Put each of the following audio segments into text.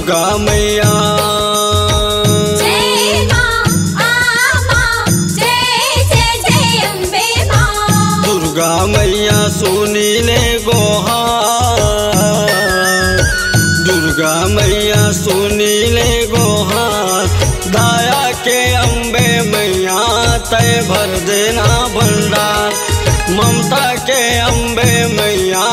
दुर्गा मैया जय मां जय जय जय अम्बे मां। दुर्गा मैया सुनी ले गोहार, दुर्गा मैया सुनी ले गोहार। दया के अम्बे मैया तय भर देना भंडार, ममता के अम्बे मैया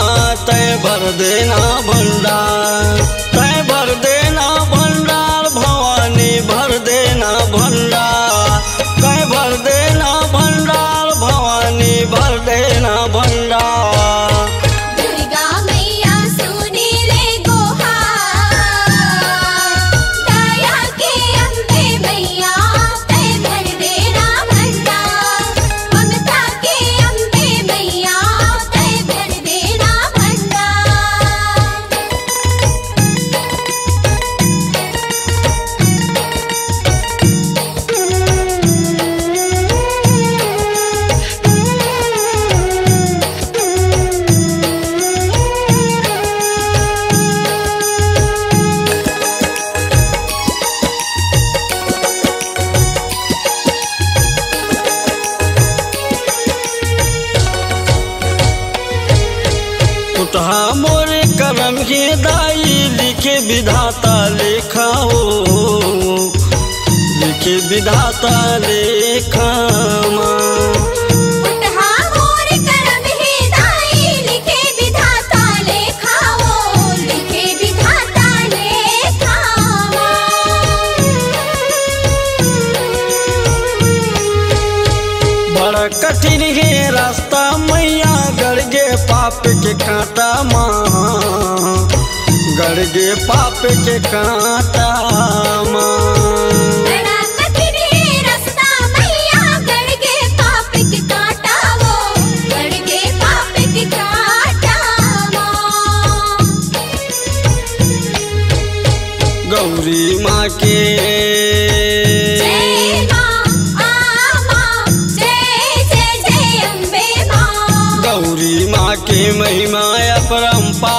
तय भर देना भंडार, तय भर देना भंडार। भवानी भर देना भंडार, तय भर देना भंडार। भवानी भर देना भंडार। दुर्गा मैया सुनी ले गोहार, दया के अम्बे मैया तय भर देना भंडार, ममता के अम्बे मैया तय भर देना भंडार। उठा मोरे करम के दाई, लिखे विधाता लेखा हो, लिखे विधाता लेखा माँ। उठा मोर करम हे दाई, लिखे विधाता लेखा हो, लिखे विधाता लेखा बड़ा कठिन है रास्ता मैया, गड़गे पाप के कांटा माँ, गड़गे पाप के कांटा माँ। बड़ा कठिन है रास्ता मैया, गड़गे पाप के कांटा वो, गड़गे पाप के कांटा माँ। गौरी माँ के जय मां जय जय जय अम्बे मां। गौरी माँ के महिमा अपरंपार,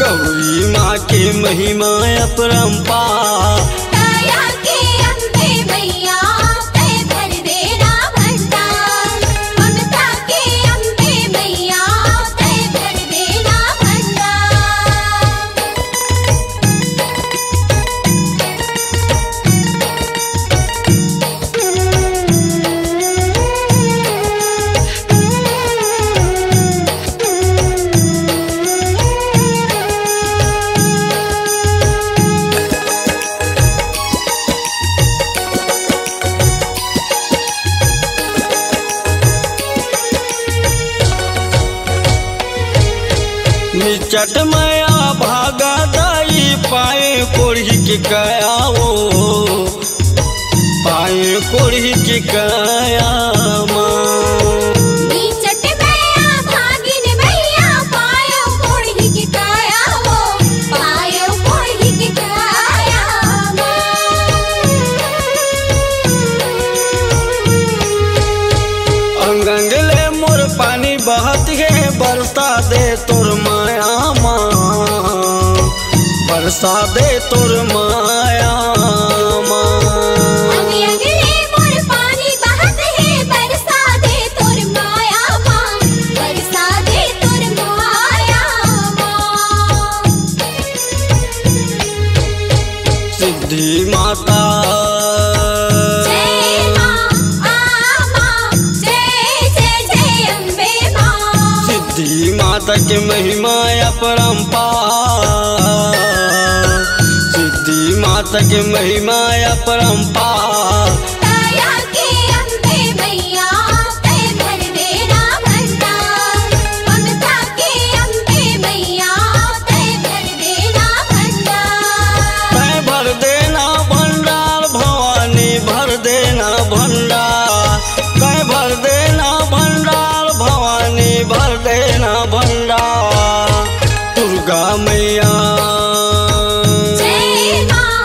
गौरी माँ के महिमा अपरंपार। दया के अम्बे मैया तय भर देना भंडार, ममता के अम्बे मैया तय भर देना भंडार। निचट माया भागा दाई, पाए कोढ़ी के काया वो, पाए कोढ़ी के काया माँ। नीचट मैया भागिन मैया, पायो कोढ़ी की काया वो, पायो कोढ़ी की काया अंगंगले मोर पानी बहत है, बरसा दे तोर माया माँ, बरसा दे तोर माया माँ। अंगले मोर पानी बहत है, बरसा दे तोर माया माँ, बरसा दे तोर माया माँ। सिद्धि माता जय मां जय जय जय अम्बे मां। सिद्धि माता के महिमा अपरंपार, सिद्धि माता के महिमा अपरंपार। दया के अम्बे मैया तय भर देना भंडार, ममता के अम्बे मैया तय भर देना भंडार। तय भर देना भंडार, भवानी भर देना भंडार, तय भर देना भंडार। भवानी भर देना भंडार। दुर्गा मैया जय मां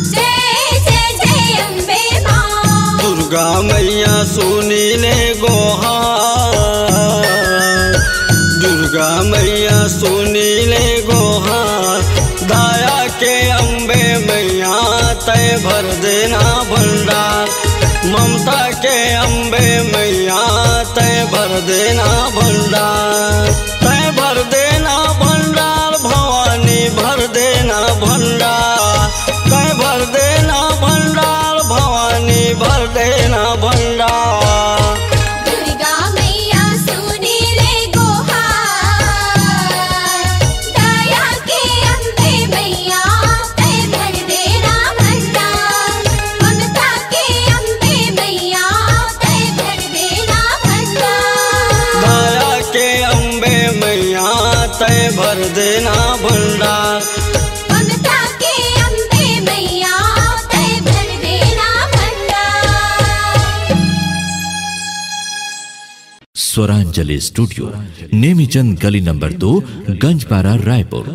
जय जय जय अम्बे मां। दुर्गा मैया सुनी ले गोहार, दुर्गा मैया सुनी ले भर देना भंडार, तय भर देना भंडार भवानी भर देना भंडार, तय भर देना भंडार भवानी भर देना भंडार। दुर्गा मैया सुनी रे गुहार, दया के अम्बे मैया तय भर देना भंडार, ममता के अम्बे मैया तय भर देना भंडार। दया के अम्बे मैया तय भर देना भंडार, ममता के अम्बे मैया तय भर देना भंडार। स्वरांजलि स्टूडियो, नेमीचंद गली नंबर 2, गंजपारा, रायपुर।